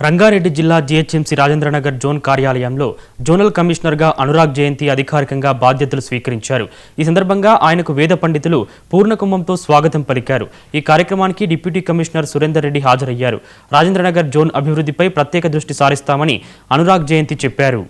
రంగారెడ్డి జిల్లా GHMC Rajendranagar zone కార్యాలయంలో zonal కమిషనర్గా అనురాగ్ జయంతి అధికారికంగా బాధ్యతలు స్వీకరించారు. ఈ సందర్భంగా ఆయనకు వేద పండితులు పూర్ణకుంభంతో స్వాగతం పలికారు. ఈ కార్యక్రమానికి డిప్యూటీ కమిషనర్ సురేందర్ రెడ్డి హాజరయ్యారు. రాజేంద్రనగర్ జోన్ అభివృద్ధిపై ప్రత్యేక దృష్టి సారిస్తామని అనురాగ్ జయంతి చెప్పారు.